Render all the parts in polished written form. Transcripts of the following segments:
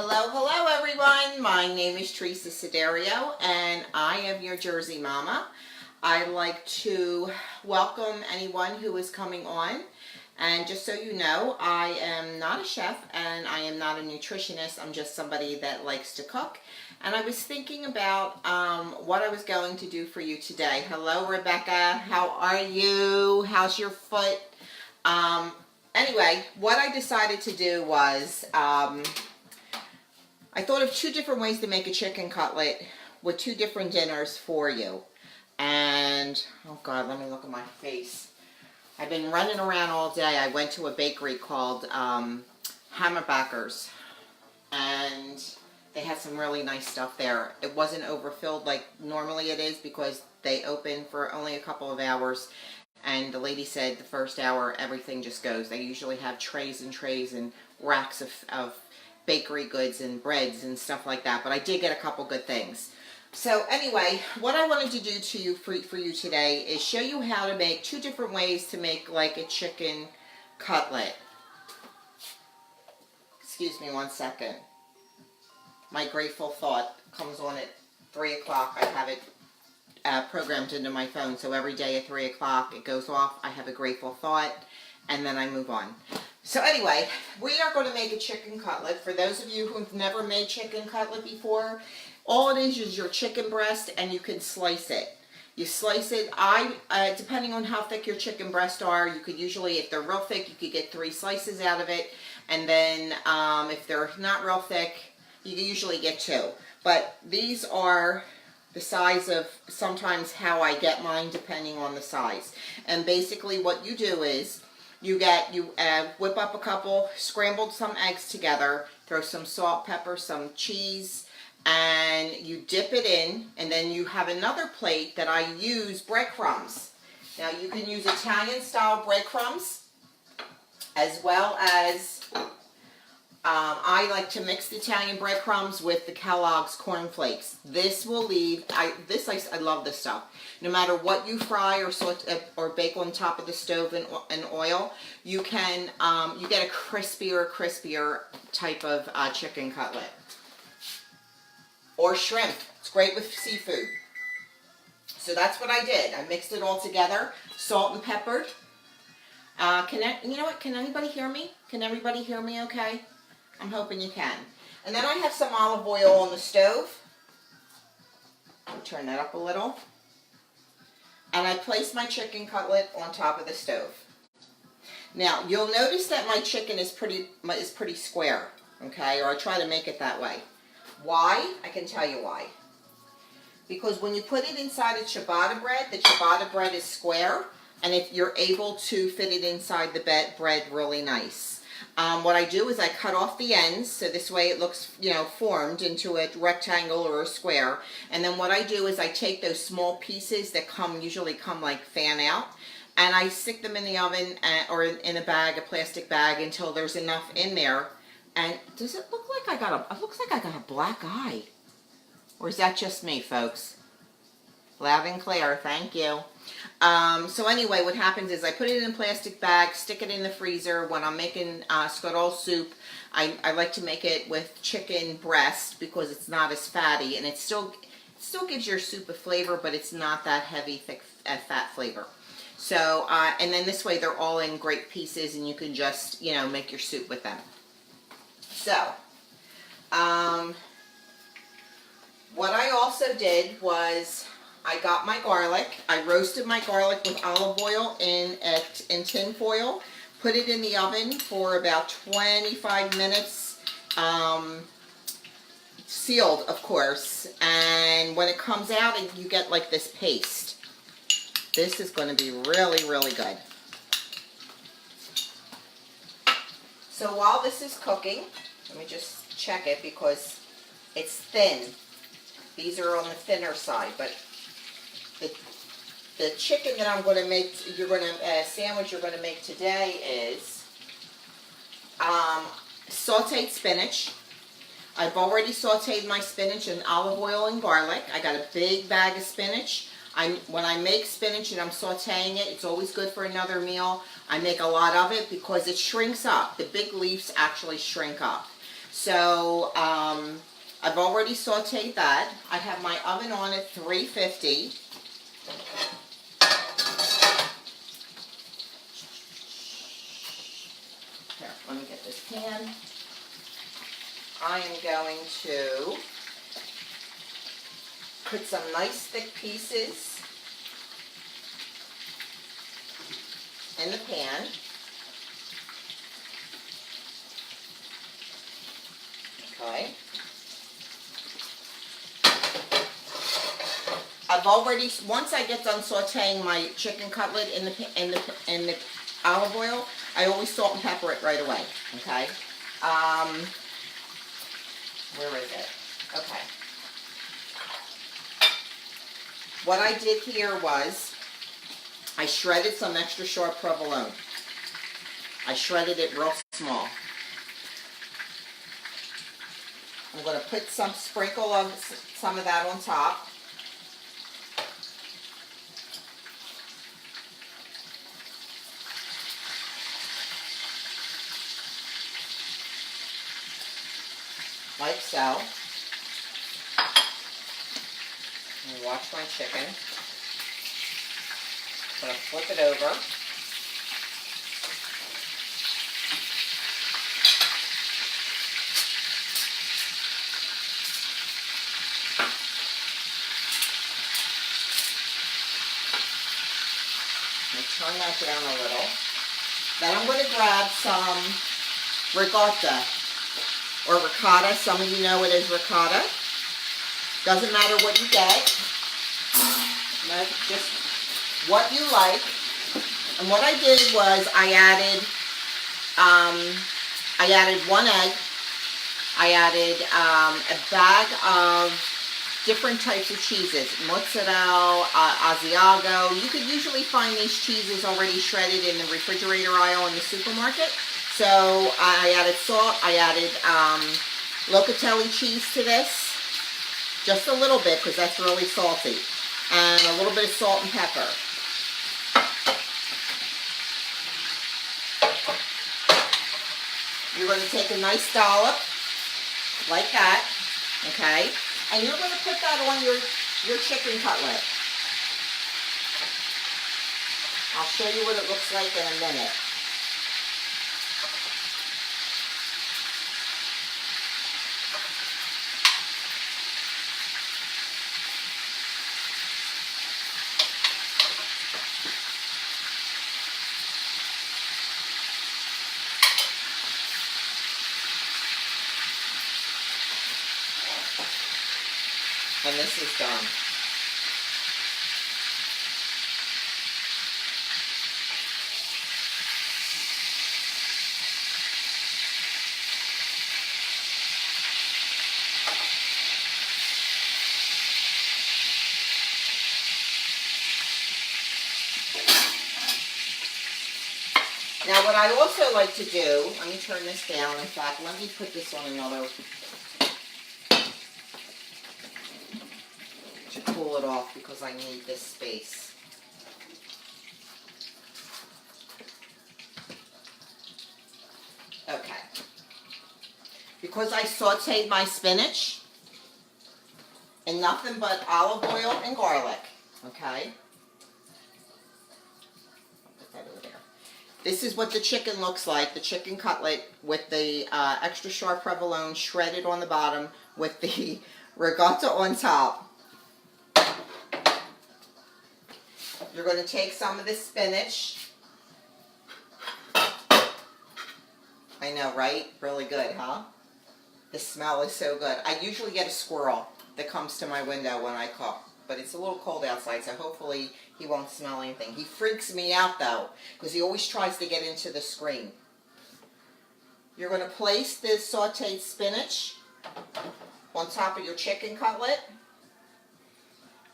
Hello everyone. My name is Teresa Siderio and I am your Jersey Mama. I'd like to welcome anyone who is coming on. And just so you know, I am not a chef and I am not a nutritionist. I'm just somebody that likes to cook. And I was thinking about what I was going to do for you today. Hello Rebecca, how are you? How's your foot? Anyway, what I decided to do was I thought of two different ways to make a chicken cutlet with two different dinners for you. And, oh God, let me look at my face. I've been running around all day. I went to a bakery called Hammerbackers, and they had some really nice stuff there. It wasn't overfilled like normally it is because they open for only a couple of hours. And the lady said the first hour, everything just goes. They usually have trays and trays and racks of bakery goods and breads and stuff like that. But I did get a couple good things. So anyway, what I wanted to do to you for you today is show you how to make two different ways to make like a chicken cutlet. Excuse me one second. My grateful thought comes on at 3 o'clock. I have it programmed into my phone, so every day at 3 o'clock it goes off. I have a grateful thought, and then I move on. So anyway, we are going to make a chicken cutlet. For those of you who've never made chicken cutlet before, all it is your chicken breast, and you can slice it. You slice it. Depending on how thick your chicken breasts are, you could usually, if they're real thick, you could get 3 slices out of it. And then if they're not real thick, you can usually get 2. But these are the size of sometimes how I get mine, depending on the size. And basically what you do is you whip up a couple, scrambled some eggs together, throw some salt, pepper, some cheese, and you dip it in, and then you have another plate that I use breadcrumbs. Now you can use Italian style breadcrumbs as well as I like to mix the Italian breadcrumbs with the Kellogg's cornflakes. This will leave, I love this stuff. No matter what you fry or bake on top of the stove in oil, you can, you get a crispier type of chicken cutlet. Or shrimp. It's great with seafood. So that's what I did. I mixed it all together, salt and peppered. You know what, can anybody hear me? Can everybody hear me okay? I'm hoping you can. And then I have some olive oil on the stove. I'll turn that up a little. And I place my chicken cutlet on top of the stove. Now, you'll notice that my chicken is pretty square, okay? Or I try to make it that way. Why? I can tell you why. Because when you put it inside a ciabatta bread, the ciabatta bread is square, and if you're able to fit it inside the bread really nice. What I do is I cut off the ends, so this way it looks, formed into a rectangle or a square. And then what I do is I take those small pieces that usually come like fan out, and I stick them in the oven or in a plastic bag until there's enough in there. And does it look like it looks like I got a black eye? Or is that just me, folks? Loud and clear, thank you. So anyway, what happens is I put it in a plastic bag, stick it in the freezer. When I'm making scuttle soup, I like to make it with chicken breast because it's not as fatty, and it still gives your soup a flavor, but it's not that heavy, thick, fat flavor. So, and then this way they're all in great pieces, and you can just, make your soup with them. So, what I also did was I got my garlic. I roasted my garlic with olive oil in tin foil, put it in the oven for about 25 minutes, sealed of course, and when it comes out you get like this paste. This is going to be really, really good. So while this is cooking, let me just check it because it's thin. These are on the thinner side, but the chicken that I'm going to make, sandwich you're going to make today is sautéed spinach. I've already sautéed my spinach in olive oil and garlic. I got a big bag of spinach. When I make spinach and I'm sautéing it, it's always good for another meal. I make a lot of it because it shrinks up. The big leaves actually shrink up. So I've already sauteed that. I have my oven on at 350. Here, let me get this pan. I am going to put some nice thick pieces in the pan. Okay. I've already, once I get done sauteing my chicken cutlet in the olive oil, I always salt and pepper it right away. Okay. Where is it? Okay. What I did here was I shredded some extra sharp provolone. I shredded it real small. I'm going to put some sprinkle of some of that on top. Like so. I'm going to wash my chicken. I'm going to flip it over. Turn that down a little. Then I'm going to grab some ricotta or ricotta. Some of you know it as ricotta. Doesn't matter what you get. Just what you like. And what I did was I added 1 egg. I added a bag of different types of cheeses, mozzarella, Asiago. You could usually find these cheeses already shredded in the refrigerator aisle in the supermarket. So I added salt, I added locatelli cheese to this, just a little bit because that's really salty, and a little bit of salt and pepper. You're going to take a nice dollop, like that, okay? And you're going to put that on your chicken cutlet. I'll show you what it looks like in a minute. And this is done. Now what I also like to do, let me turn this down. In fact, let me put this on another, to cool it off because I need this space. Okay. Because I sauteed my spinach in nothing but olive oil and garlic, okay? This is what the chicken looks like, the chicken cutlet with the extra sharp provolone shredded on the bottom with the ricotta on top. You're going to take some of this spinach. I know, right? Really good, huh? The smell is so good. I usually get a squirrel that comes to my window when I cook, but it's a little cold outside, so hopefully he won't smell anything. He freaks me out, though, because he always tries to get into the screen. You're going to place this sauteed spinach on top of your chicken cutlet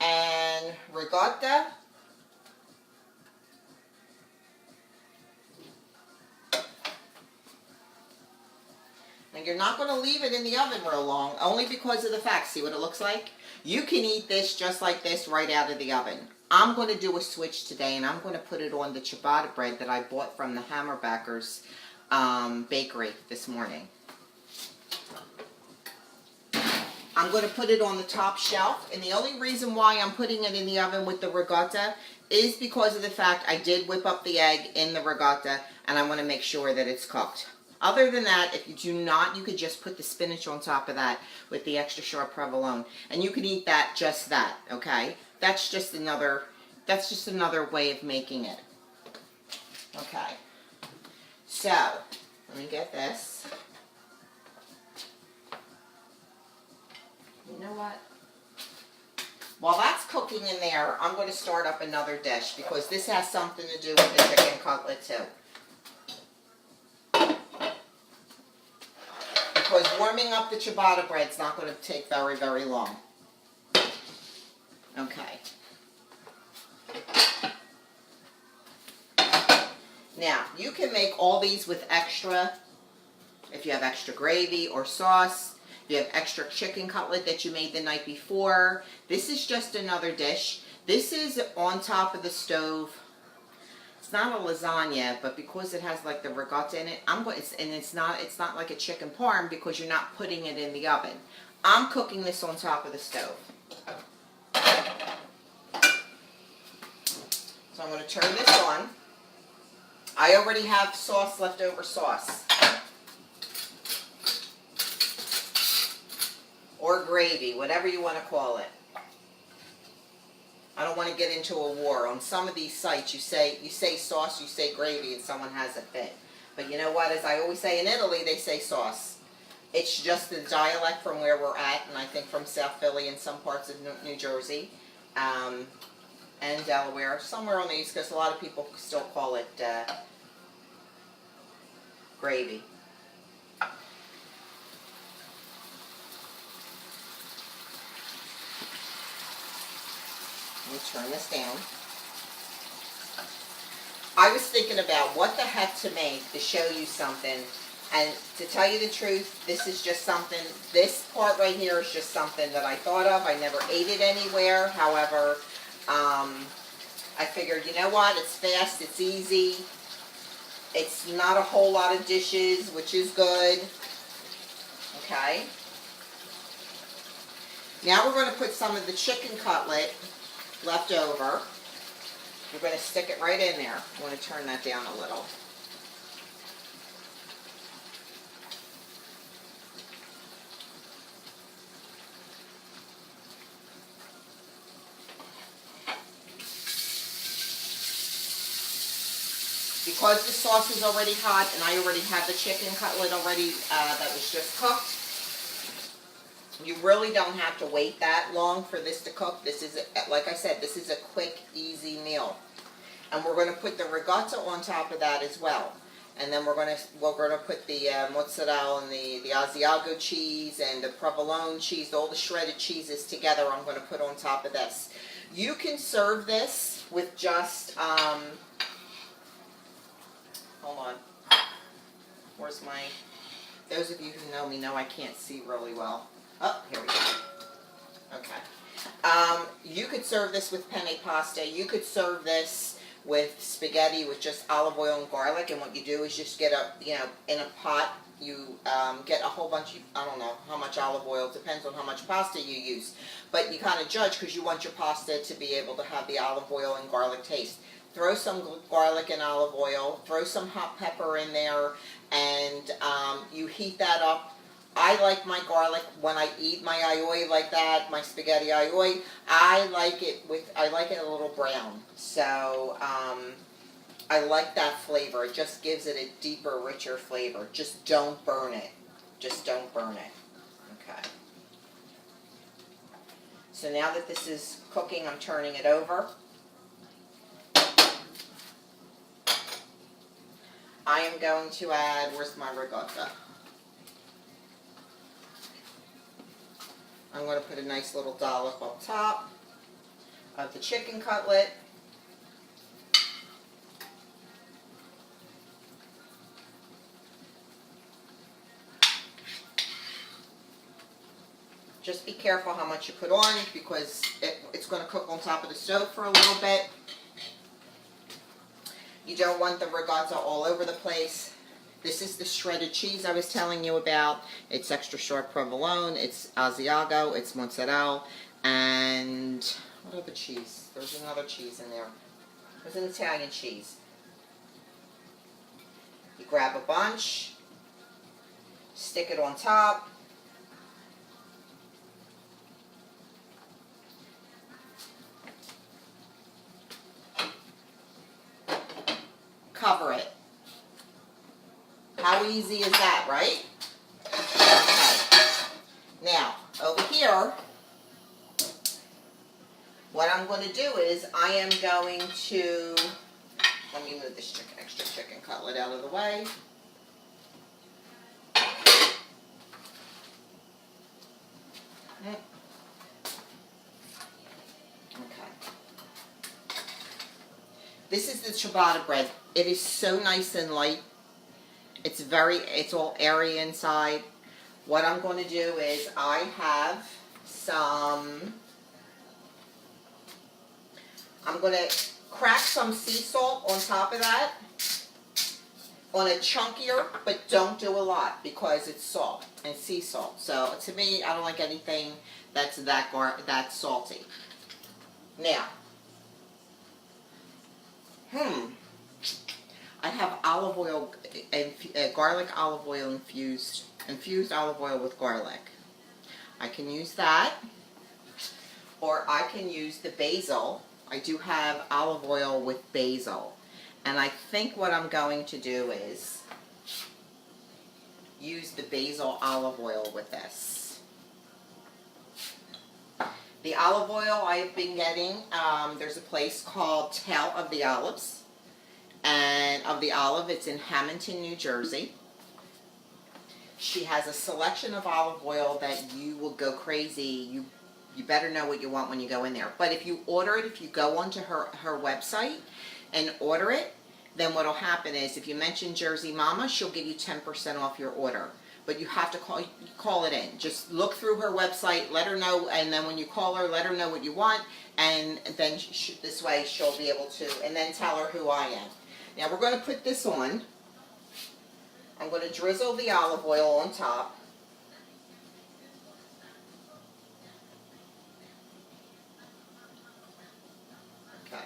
and ricotta. And you're not going to leave it in the oven real long, only because of the fact, see what it looks like? You can eat this just like this right out of the oven. I'm going to do a switch today, and I'm going to put it on the ciabotta bread that I bought from the Hammerbackers bakery this morning. I'm going to put it on the top shelf, and the only reason why I'm putting it in the oven with the ricotta is because of the fact I did whip up the egg in the ricotta, and I want to make sure that it's cooked. Other than that, if you do not, you could just put the spinach on top of that with the extra sharp provolone, and you can eat that just that, okay? That's just another way of making it. Okay. So, let me get this. You know what? While that's cooking in there, I'm going to start up another dish because this has something to do with the chicken cutlet too. Because warming up the ciabatta bread's not going to take very, very long. Okay. Now, you can make all these with extra, if you have extra gravy or sauce. If you have extra chicken cutlet that you made the night before. This is just another dish. This is on top of the stove. It's not a lasagna, but because it has like the ricotta in it, it's not like a chicken parm because you're not putting it in the oven. I'm cooking this on top of the stove. So I'm going to turn this on. I already have sauce, leftover sauce. Or gravy, whatever you want to call it. I don't want to get into a war. On some of these sites, you say sauce, you say gravy, and someone has a fit. But you know what? As I always say in Italy, they say sauce. It's just the dialect from where we're at, and I think from South Philly and some parts of New Jersey and Delaware. Somewhere on the East Coast, a lot of people still call it gravy. Let me turn this down. I was thinking about what the heck to make to show you something, and to tell you the truth, this is just something, this part right here is just something that I thought of. I never ate it anywhere. However, I figured, you know what, it's fast, it's easy, it's not a whole lot of dishes, which is good. Okay. Now we're going to put some of the chicken cutlet left over. We're going to stick it right in there. I want to turn that down a little. Because the sauce is already hot and I already have the chicken cutlet already that was just cooked, you really don't have to wait that long for this to cook. This is, like I said, this is a quick, easy meal. And we're going to put the ricotta on top of that as well. And then we're going to put the mozzarella and the Asiago cheese and the provolone cheese, all the shredded cheeses together. I'm going to put on top of this. You can serve this with just hold on. Where's my? Those of you who know me know I can't see really well. Oh, here we go. Okay. You could serve this with penne pasta. You could serve this with spaghetti with just olive oil and garlic. And what you do is just get in a pot, you get a whole bunch of, I don't know how much olive oil, depends on how much pasta you use. But you kind of judge because you want your pasta to be able to have the olive oil and garlic taste. Throw some garlic and olive oil, throw some hot pepper in there, and you heat that up. I like my garlic when I eat my aioli like that, my spaghetti aioli. I like it a little brown. So I like that flavor. It just gives it a deeper, richer flavor. Just don't burn it. Just don't burn it. Okay. So now that this is cooking, I'm turning it over. I am going to add, where's my ricotta? I'm going to put a nice little dollop on top of the chicken cutlet. Just be careful how much you put on because it's going to cook on top of the stove for a little bit. You don't want the ricotta all over the place. This is the shredded cheese I was telling you about. It's extra short provolone, it's Asiago, it's mozzarella, and what other cheese? There's another cheese in there. There's an Italian cheese. You grab a bunch, stick it on top. Cover it. How easy is that, right? Okay. Now, over here, what I'm going to do is I am going to, let me move this extra chicken cutlet out of the way. Okay. This is the ciabotta bread. It is so nice and light. It's all airy inside. What I'm going to do is I have some, I'm going to crack some sea salt on top of that on a chunkier, but don't do a lot because it's salt and sea salt. So to me, I don't like anything that's that salty. Now, I have olive oil, garlic olive oil infused olive oil with garlic. I can use that, or I can use the basil. I do have olive oil with basil. And I think what I'm going to do is use the basil olive oil with this. The olive oil I've been getting, there's a place called Tale of the Olives. And of the olive, it's in Hamilton, New Jersey. She has a selection of olive oil that you will go crazy. You better know what you want when you go in there. But if you order it, if you go onto her website and order it, then what will happen is if you mention Jersey Mama, she'll give you 10% off your order. But you have to call it in. Just look through her website, let her know, and then when you call her, let her know what you want, and then this way she'll be able to, and then tell her who I am. Now we're going to put this on. I'm going to drizzle the olive oil on top. Okay.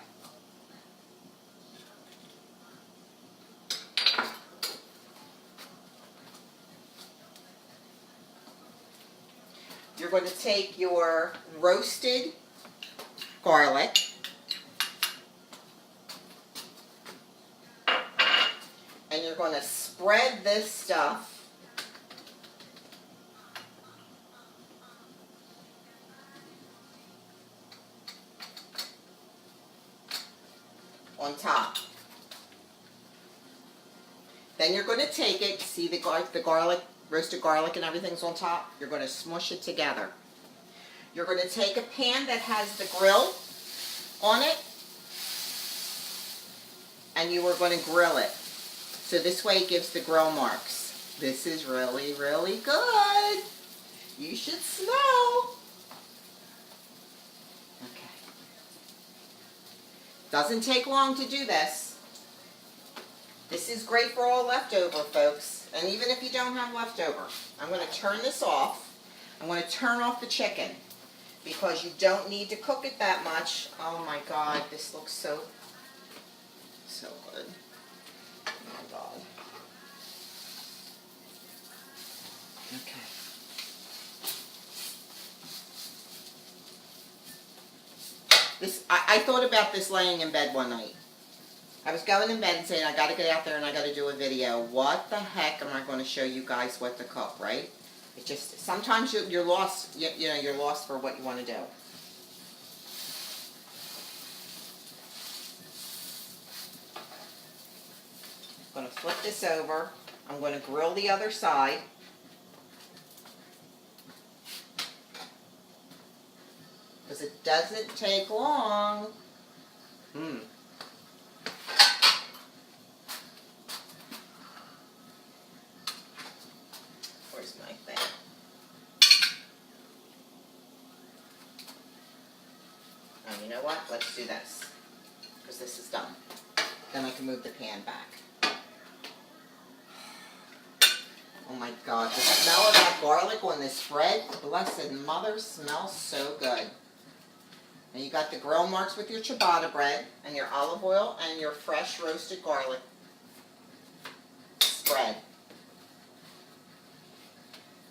You're going to take your roasted garlic, and you're going to spread this stuff on top. Then you're going to take it, see the garlic, roasted garlic and everything's on top. You're going to smush it together. You're going to take a pan that has the grill on it, and you are going to grill it. So this way it gives the grill marks. This is really, really good. You should smell. Okay. Doesn't take long to do this. This is great for all leftover, folks. And even if you don't have leftover, I'm going to turn this off. I'm going to turn off the chicken because you don't need to cook it that much. Oh my God, this looks so good. Oh my God. Okay. I thought about this laying in bed one night. I was going in bed and saying, I got to get out there and I got to do a video. What the heck am I going to show you guys what to cook, right? It just, sometimes you're lost, you know, you're lost for what you want to do. I'm going to flip this over. I'm going to grill the other side. Because it doesn't take long. Where's my thing? Oh, you know what? Let's do this. Because this is done. Then I can move the pan back. Oh my God, the smell of that garlic on this bread, blessed mother, smells so good. And you got the grill marks with your ciabatta bread and your olive oil and your fresh roasted garlic spread.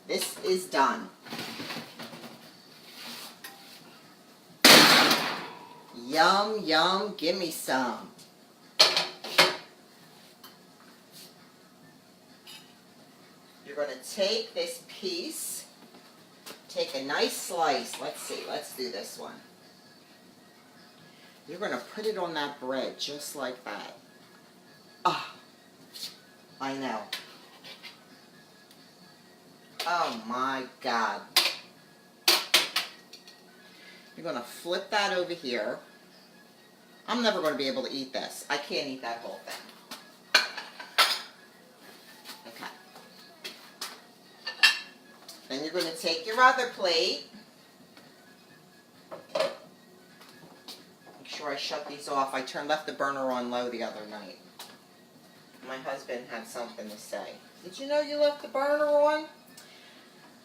This is done. Yum, yum, give me some. You're going to take this piece, take a nice slice. Let's see, let's do this one. You're going to put it on that bread just like that. Ah, I know. Oh my God. You're going to flip that over here. I'm never going to be able to eat this. I can't eat that whole thing. Okay. Then you're going to take your other plate. Make sure I shut these off. I left the burner on low the other night. My husband had something to say. Did you know you left the burner on?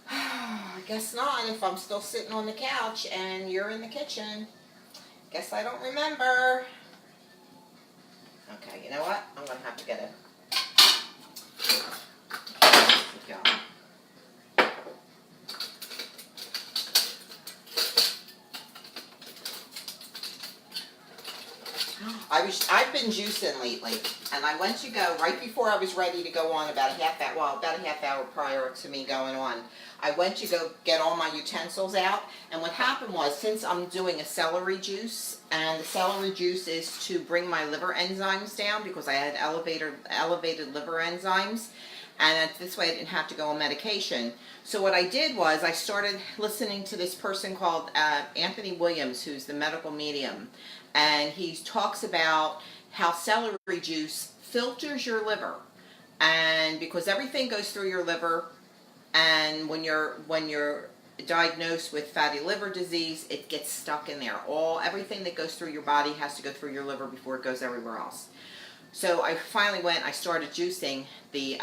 I guess not if I'm still sitting on the couch and you're in the kitchen. Guess I don't remember. Okay, you know what? I'm going to have to get it. Keep going. I've been juicing lately, and I went to go right before I was ready to go on, about a half hour prior to me going on. I went to go get all my utensils out, and what happened was, since I'm doing a celery juice, and the celery juice is to bring my liver enzymes down because I had elevated liver enzymes, and this way I didn't have to go on medication. So what I did was I started listening to this person called Anthony Williams, who's the medical medium, and he talks about how celery juice filters your liver, and because everything goes through your liver, and when you're diagnosed with fatty liver disease, it gets stuck in there. Everything that goes through your body has to go through your liver before it goes everywhere else. So I finally I started juicing the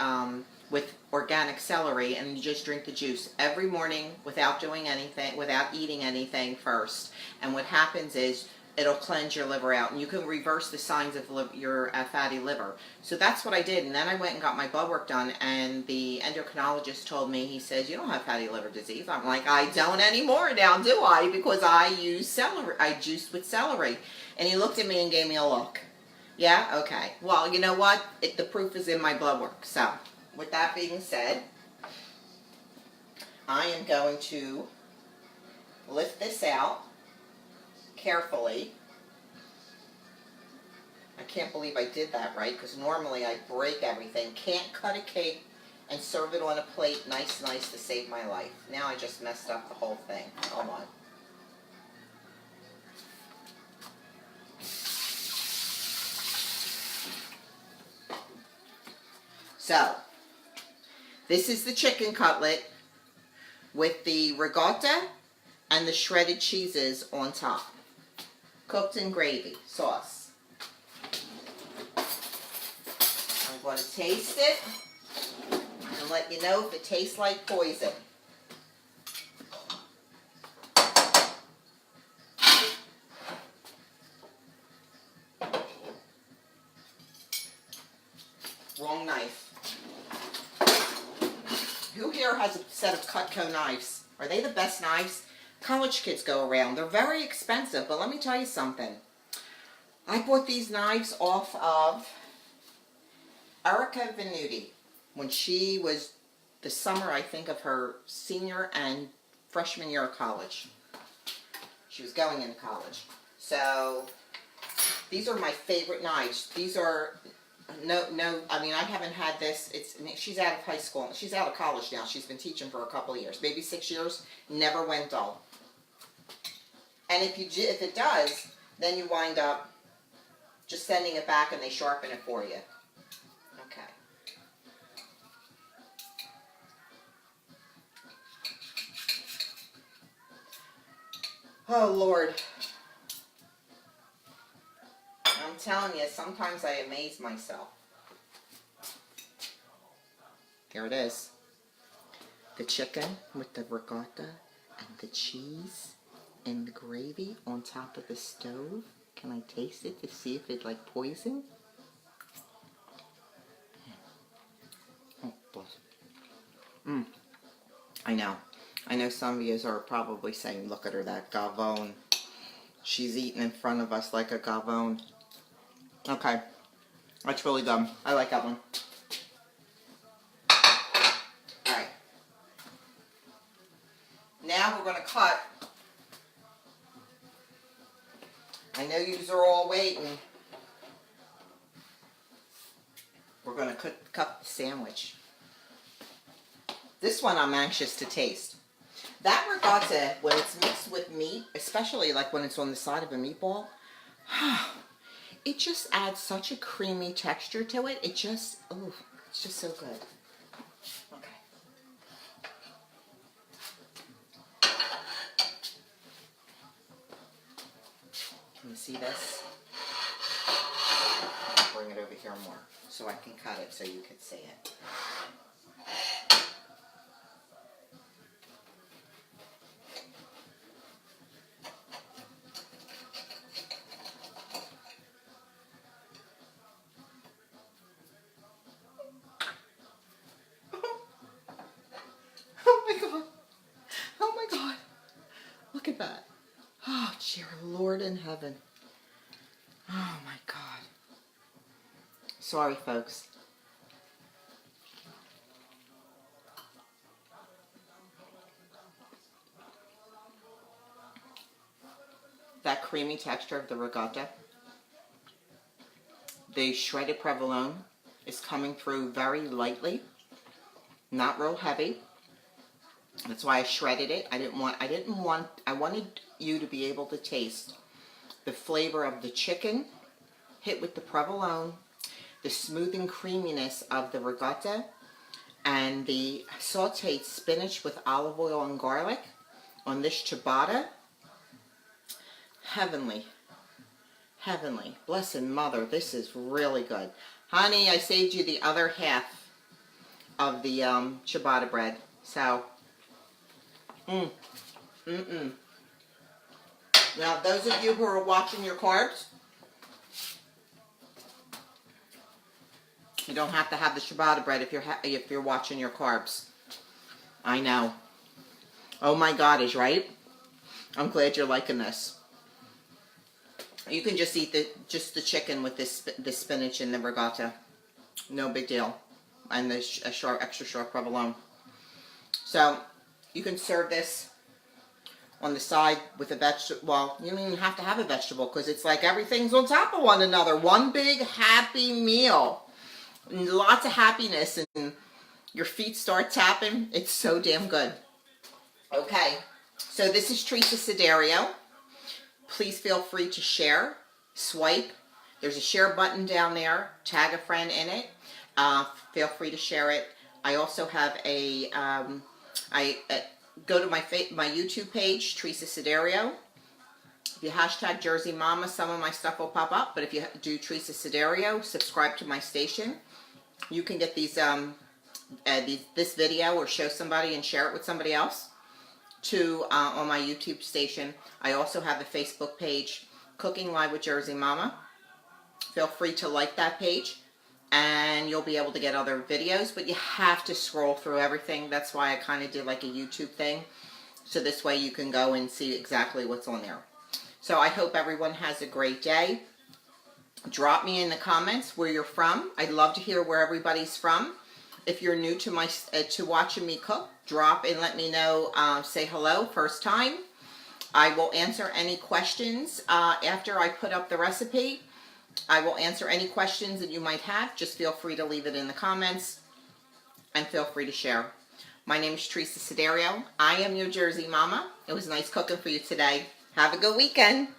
with organic celery, and you just drink the juice every morning without doing anything, without eating anything first. And what happens is it'll cleanse your liver out, and you can reverse the signs of your fatty liver. So that's what I did, and then I went and got my blood work done, and the endocrinologist told me, he says, you don't have fatty liver disease. I'm like, I don't anymore now, do I? Because I use celery, I juiced with celery. And he looked at me and gave me a look. Yeah? Okay. Well, you know what? The proof is in my blood work. So, with that being said, I am going to lift this out carefully. I can't believe I did that right, because normally I break everything. Can't cut a cake and serve it on a plate nice to save my life. Now I just messed up the whole thing. Hold on. So, this is the chicken cutlet with the ricotta and the shredded cheeses on top. Cooked in gravy sauce. I'm going to taste it and let you know if it tastes like poison. Wrong knife. Who here has a set of Cutco knives? Are they the best knives? College kids go around. They're very expensive, but let me tell you something. I bought these knives off of Erica Venuti when she was the summer, I think, of her senior and freshman year of college. She was going into college. So, these are my favorite knives. These are... No, I mean, I haven't had this. She's out of high school. She's out of college now. She's been teaching for a couple of years. Maybe 6 years. Never went dull. And if it does, then you wind up just sending it back and they sharpen it for you. Okay. Oh, Lord. I'm telling you, sometimes I amaze myself. Here it is. the chicken with the ricotta and the cheese and the gravy on top of the stove. Can I taste it to see if it's like poison? Oh, bless. I know. I know some of you are probably saying, look at her, that gavone. She's eating in front of us like a gavone. Okay. That's really good. I like that one. Alright. Now we're going to cut. I know yous are all waiting. We're going to cut the sandwich. This one I'm anxious to taste. That ricotta, when it's mixed with meat, especially like when it's on the side of a meatball, it just adds such a creamy texture to it. It just, oh, it's just so good. Okay. Can you see this? I'll bring it over here more so I can cut it so you can see it. Oh my God. Look at that. Oh, dear Lord in heaven. Oh my God. Sorry, folks. That creamy texture of the ricotta. The shredded provolone is coming through very lightly, not real heavy. That's why I shredded it. I wanted you to be able to taste the flavor of the chicken hit with the provolone, the smoothing creaminess of the ricotta, and the sautéed spinach with olive oil and garlic on this ciabotta. Heavenly. Heavenly. Blessed Mother, this is really good. Honey, I saved you the other half of the ciabatta bread. So, Now, those of you who are watching your carbs, you don't have to have the ciabatta bread if you're watching your carbs. I know. Oh my God, is right. I'm glad you're liking this. You can just eat the chicken with the spinach and the ricotta. No big deal. And the extra short provolone. So, you can serve this on the side with a vegetable. Well, you don't even have to have a vegetable because it's like everything's on top of one another. One big happy meal. And lots of happiness and your feet start tapping. It's so damn good. Okay, so this is Teresa Siderio. Please feel free to share, swipe. There's a share button down there. Tag a friend in it. Feel free to share it. I also have a, go to my YouTube page, Teresa Siderio. If you hashtag Jersey Mama, some of my stuff will pop up. But if you do Teresa Siderio, subscribe to my station. You can get this video or show somebody and share it with somebody else on my YouTube station. I also have a Facebook page, Cooking Live with Jersey Mama. Feel free to like that page and you'll be able to get other videos, but you have to scroll through everything. That's why I kind of did like a YouTube thing. So this way you can go and see exactly what's on there. So I hope everyone has a great day. Drop me in the comments where you're from. I'd love to hear where everybody's from. If you're new to to watching me cook, drop and let me know. Say hello, first time. I will answer any questions after I put up the recipe. I will answer any questions that you might have. Just feel free to leave it in the comments and feel free to share. My name is Teresa Siderio. I am your Jersey Mama. It was nice cooking for you today. Have a good weekend.